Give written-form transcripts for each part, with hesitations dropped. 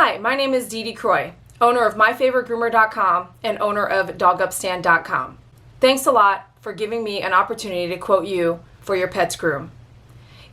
Hi, my name is Dede Croy, owner of MyFavoriteGroomer.com and owner of DogUpStand.com. Thanks a lot for giving me an opportunity to quote you for your pet's groom.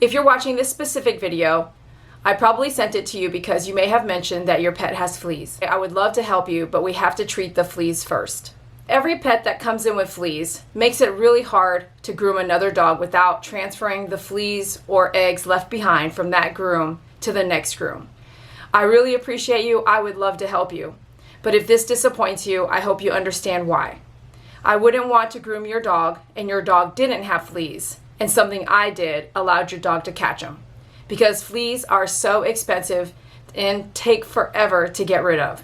If you're watching this specific video, I probably sent it to you because you may have mentioned that your pet has fleas. I would love to help you, but we have to treat the fleas first. Every pet that comes in with fleas makes it really hard to groom another dog without transferring the fleas or eggs left behind from that groom to the next groom. I really appreciate you. I would love to help you. But if this disappoints you, I hope you understand why. I wouldn't want to groom your dog and your dog didn't have fleas and something I did allowed your dog to catch them. Because fleas are so expensive and take forever to get rid of.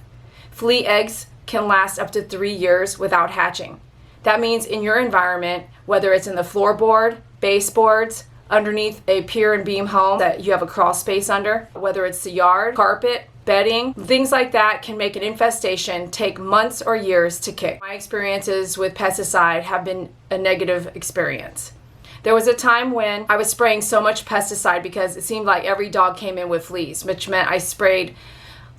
Flea eggs can last up to 3 years without hatching. That means in your environment, whether it's in the floorboard, baseboards, underneath a pier and beam home that you have a crawl space under, whether it's the yard, carpet, bedding, things like that can make an infestation take months or years to kick. My experiences with pesticide have been a negative experience. There was a time when I was spraying so much pesticide because it seemed like every dog came in with fleas, which meant I sprayed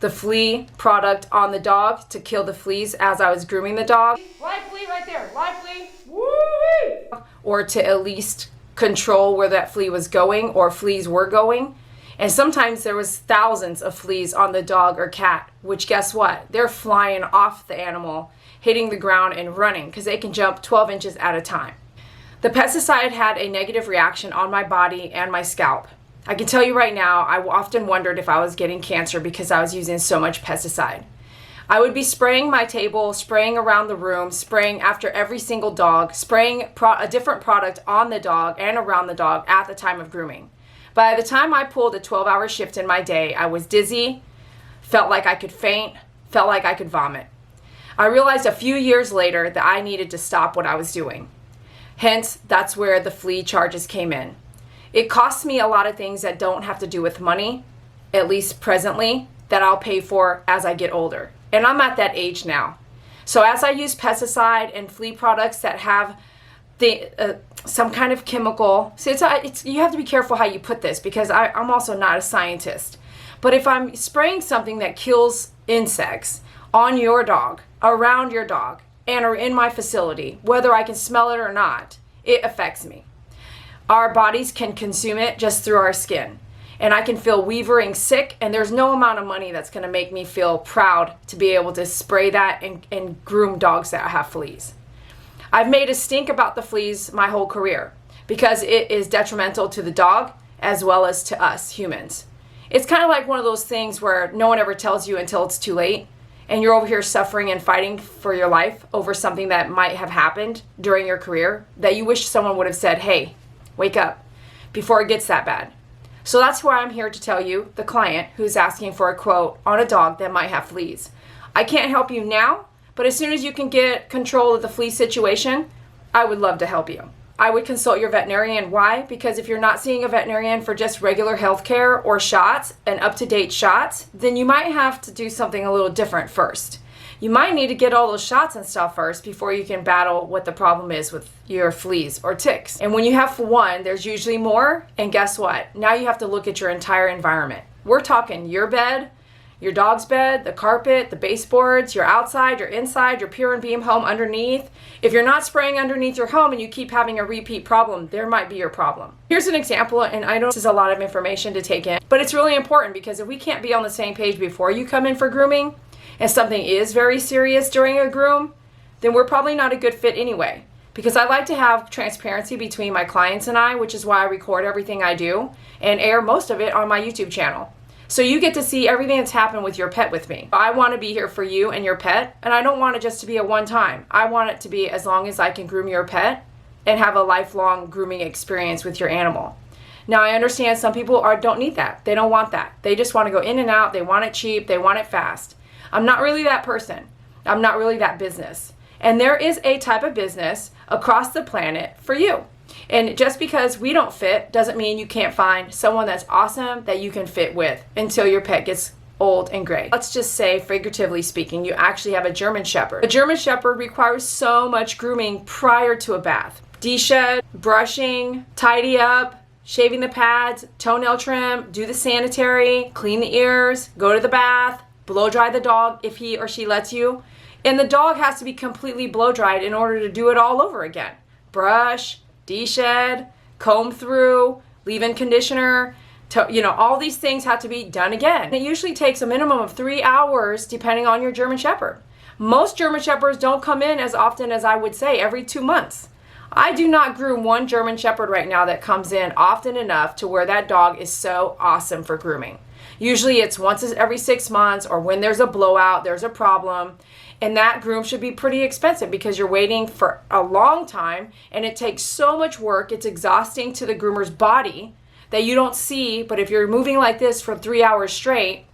the flea product on the dog to kill the fleas as I was grooming the dog. Live flea right there, live flea, woo-wee! Or to at least control where that flea was going or fleas were going. And sometimes there was thousands of fleas on the dog or cat, which guess what? They're flying off the animal, hitting the ground and running because they can jump 12 inches at a time. The pesticide had a negative reaction on my body and my scalp. I can tell you right now, I often wondered if I was getting cancer because I was using so much pesticide. I would be spraying my table, spraying around the room, spraying after every single dog, spraying a different product on the dog and around the dog at the time of grooming. By the time I pulled a 12-hour shift in my day, I was dizzy, felt like I could faint, felt like I could vomit. I realized a few years later that I needed to stop what I was doing. Hence, that's where the flea charges came in. It costs me a lot of things that don't have to do with money, at least presently, that I'll pay for as I get older. And I'm at that age now. So as I use pesticide and flea products that have some kind of chemical, so you have to be careful how you put this because I'm also not a scientist. But if I'm spraying something that kills insects on your dog, around your dog, and are in my facility, whether I can smell it or not, it affects me. Our bodies can consume it just through our skin. And I can feel weavering sick, and there's no amount of money that's going to make me feel proud to be able to spray that and groom dogs that have fleas. I've made a stink about the fleas my whole career because it is detrimental to the dog as well as to us humans. It's kind of like one of those things where no one ever tells you until it's too late, and you're over here suffering and fighting for your life over something that might have happened during your career that you wish someone would have said, hey, wake up, before it gets that bad. So that's why I'm here to tell you, the client who's asking for a quote on a dog that might have fleas. I can't help you now, but as soon as you can get control of the flea situation, I would love to help you. I would consult your veterinarian. Why? Because if you're not seeing a veterinarian for just regular health care or shots and up-to-date shots, then you might have to do something a little different first. You might need to get all those shots and stuff first before you can battle what the problem is with your fleas or ticks. And when you have one, there's usually more. And guess what? Now you have to look at your entire environment. We're talking your bed, your dog's bed, the carpet, the baseboards, your outside, your inside, your pier and beam home underneath. If you're not spraying underneath your home and you keep having a repeat problem, there might be your problem. Here's an example, and I know this is a lot of information to take in, but it's really important because if we can't be on the same page before you come in for grooming, and something is very serious during a groom, then we're probably not a good fit anyway. Because I like to have transparency between my clients and I, which is why I record everything I do and air most of it on my YouTube channel. So you get to see everything that's happened with your pet with me. I want to be here for you and your pet, and I don't want it just to be a one-time. I want it to be as long as I can groom your pet and have a lifelong grooming experience with your animal. Now I understand some people don't need that. They don't want that. They just want to go in and out. They want it cheap. They want it fast. I'm not really that person. I'm not really that business. And there is a type of business across the planet for you. And just because we don't fit doesn't mean you can't find someone that's awesome that you can fit with until your pet gets old and gray. Let's just say, figuratively speaking, you actually have a German Shepherd. A German Shepherd requires so much grooming prior to a bath. De-shed, brushing, tidy up, shaving the pads, toenail trim, do the sanitary, clean the ears, go to the bath, blow dry the dog if he or she lets you. And the dog has to be completely blow dried in order to do it all over again. Brush, deshed, comb through, leave-in conditioner, all these things have to be done again. And it usually takes a minimum of 3 hours depending on your German Shepherd. Most German Shepherds don't come in as often as I would say every 2 months. I do not groom one German Shepherd right now that comes in often enough to where that dog is so awesome for grooming. Usually it's once every 6 months, or when there's a blowout, there's a problem. And that groom should be pretty expensive because you're waiting for a long time and it takes so much work. It's exhausting to the groomer's body that you don't see. But if you're moving like this for 3 hours straight,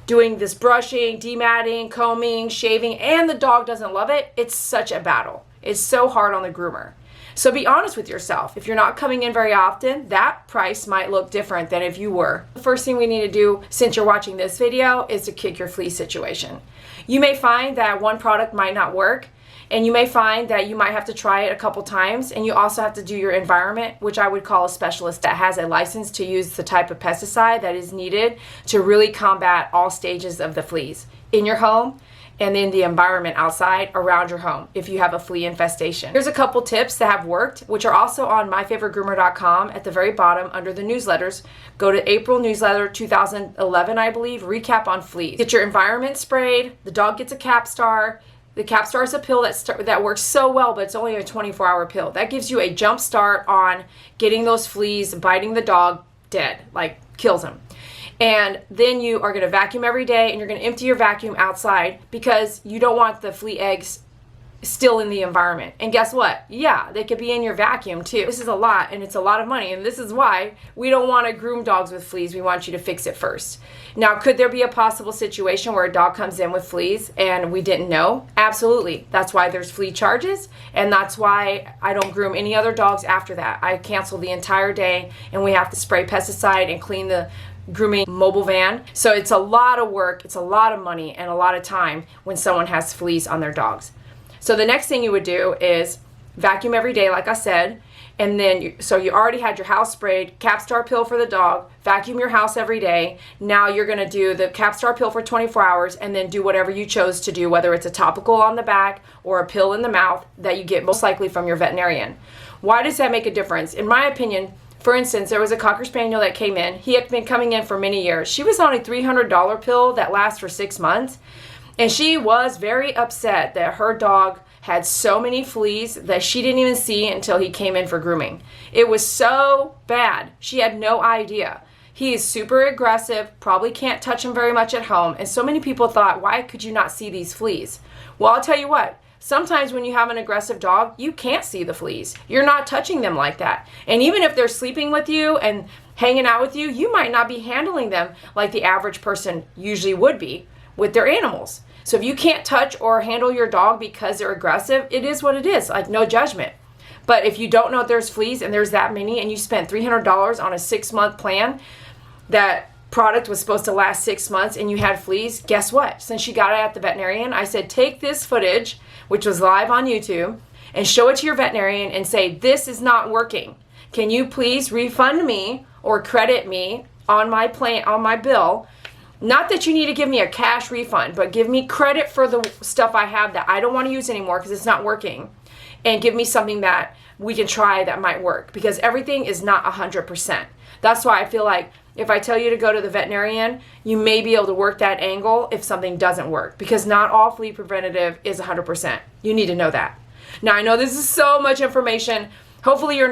doing this brushing, dematting, combing, shaving, and the dog doesn't love it, it's such a battle. It's so hard on the groomer. So be honest with yourself. If you're not coming in very often, that price might look different than if you were. The first thing we need to do, since you're watching this video, is to kick your flea situation. You may find that one product might not work, and you may find that you might have to try it a couple times, and you also have to do your environment, which I would call a specialist that has a license to use the type of pesticide that is needed to really combat all stages of the fleas in your home and in the environment outside around your home if you have a flea infestation. Here's a couple tips that have worked, which are also on myfavoritegroomer.com at the very bottom under the newsletters. Go to April newsletter 2011, I believe, recap on fleas. Get your environment sprayed. The dog gets a Capstar. The Capstar is a pill that works so well, but it's only a 24-hour pill. That gives you a jump start on getting those fleas biting the dog dead, like kills them. And then you are going to vacuum every day, and you're going to empty your vacuum outside because you don't want the flea eggs still in the environment. And guess what? Yeah, they could be in your vacuum too. This is a lot, and it's a lot of money, and this is why we don't want to groom dogs with fleas. We want you to fix it first. Now, could there be a possible situation where a dog comes in with fleas and we didn't know? Absolutely. That's why there's flea charges, and that's why I don't groom any other dogs after that. I cancel the entire day, and we have to spray pesticide and clean the grooming mobile van. So it's a lot of work, it's a lot of money, and a lot of time when someone has fleas on their dogs. So the next thing you would do is vacuum every day, like I said, and then so you already had your house sprayed, Capstar pill for the dog, vacuum your house every day. Now you're going to do the Capstar pill for 24 hours and then do whatever you chose to do, whether it's a topical on the back or a pill in the mouth that you get most likely from your veterinarian. Why does that make a difference? In my opinion, for instance, there was a Cocker Spaniel that came in. He had been coming in for many years. She was on a $300 pill that lasts for 6 months. And she was very upset that her dog had so many fleas that she didn't even see until he came in for grooming. It was so bad. She had no idea. He is super aggressive, probably can't touch him very much at home. And so many people thought, why could you not see these fleas? Well, I'll tell you what. Sometimes when you have an aggressive dog, you can't see the fleas. You're not touching them like that. And even if they're sleeping with you and hanging out with you, you might not be handling them like the average person usually would be with their animals. So if you can't touch or handle your dog because they're aggressive, it is what it is, like no judgment. But if you don't know there's fleas and there's that many and you spent $300 on a 6-month plan, that product was supposed to last 6 months and you had fleas, guess what? Since you got it at the veterinarian, I said take this footage, which was live on YouTube, and show it to your veterinarian and say, this is not working. Can you please refund me or credit me on my plan, on my bill? Not that you need to give me a cash refund, but give me credit for the stuff I have that I don't want to use anymore because it's not working. And give me something that we can try that might work, because everything is not 100%. That's why I feel like if I tell you to go to the veterinarian, you may be able to work that angle if something doesn't work, because not all flea preventative is 100%. You need to know that. Now, I know this is so much information. Hopefully you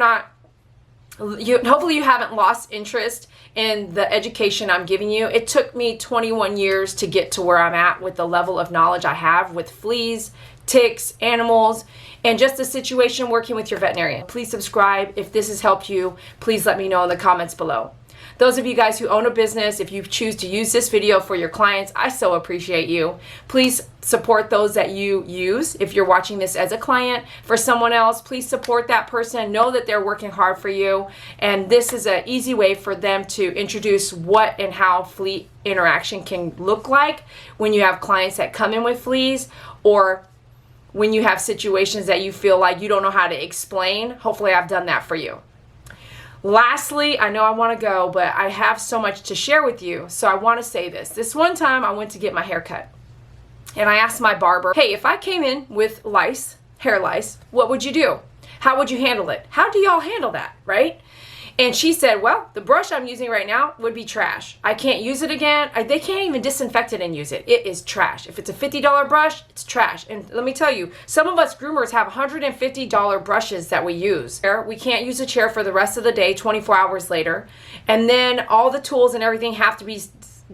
haven't lost interest in the education I'm giving you. It took me 21 years to get to where I'm at with the level of knowledge I have with fleas, ticks, animals, and just the situation working with your veterinarian. Please subscribe. If this has helped you, please let me know in the comments below. Those of you guys who own a business, if you choose to use this video for your clients, I so appreciate you. Please support those that you use. If you're watching this as a client for someone else, please support that person. Know that they're working hard for you. And this is an easy way for them to introduce what and how flea interaction can look like when you have clients that come in with fleas, or when you have situations that you feel like you don't know how to explain. Hopefully I've done that for you. Lastly, I know I want to go, but I have so much to share with you, so I want to say this. This one time I went to get my hair cut, and I asked my barber, hey, if I came in with lice, hair lice, what would you do? How would you handle it? How do y'all handle that, right? And she said, well, the brush I'm using right now would be trash. I can't use it again. They can't even disinfect it and use it. It is trash. If it's a $50 brush, it's trash. And let me tell you, some of us groomers have $150 brushes that we use. We can't use a chair for the rest of the day, 24 hours later. And then all the tools and everything have to be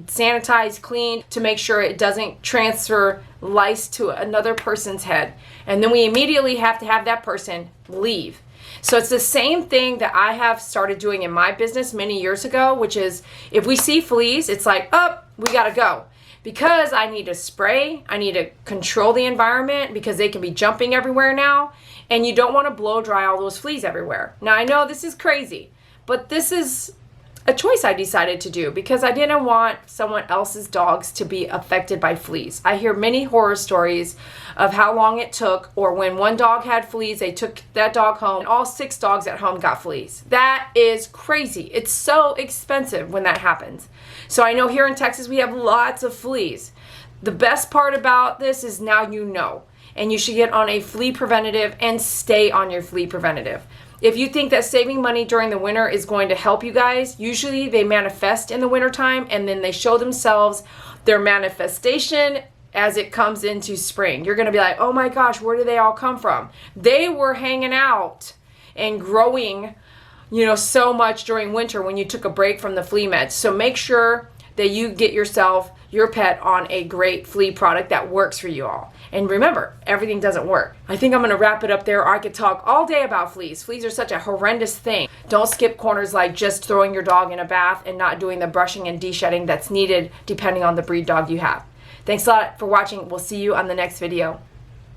sanitized, cleaned to make sure it doesn't transfer lice to another person's head. And then we immediately have to have that person leave. So it's the same thing that I have started doing in my business many years ago, which is if we see fleas, it's like, oh, we gotta go. Because I need to spray, I need to control the environment because they can be jumping everywhere now, and you don't want to blow dry all those fleas everywhere. Now I know this is crazy, but this is a choice I decided to do because I didn't want someone else's dogs to be affected by fleas. I hear many horror stories of how long it took, or when one dog had fleas, they took that dog home and all 6 dogs at home got fleas. That is crazy. It's so expensive when that happens. So I know here in Texas we have lots of fleas. The best part about this is now you know, and you should get on a flea preventative and stay on your flea preventative. If you think that saving money during the winter is going to help you guys, usually they manifest in the wintertime and then they show themselves their manifestation as it comes into spring. You're going to be like, oh my gosh, where did they all come from? They were hanging out and growing, so much during winter when you took a break from the flea meds. So make sure that you get your pet on a great flea product that works for you all. And remember, everything doesn't work. I think I'm going to wrap it up there, or I could talk all day about fleas. Fleas are such a horrendous thing. Don't skip corners like just throwing your dog in a bath and not doing the brushing and de-shedding that's needed depending on the breed dog you have. Thanks a lot for watching. We'll see you on the next video.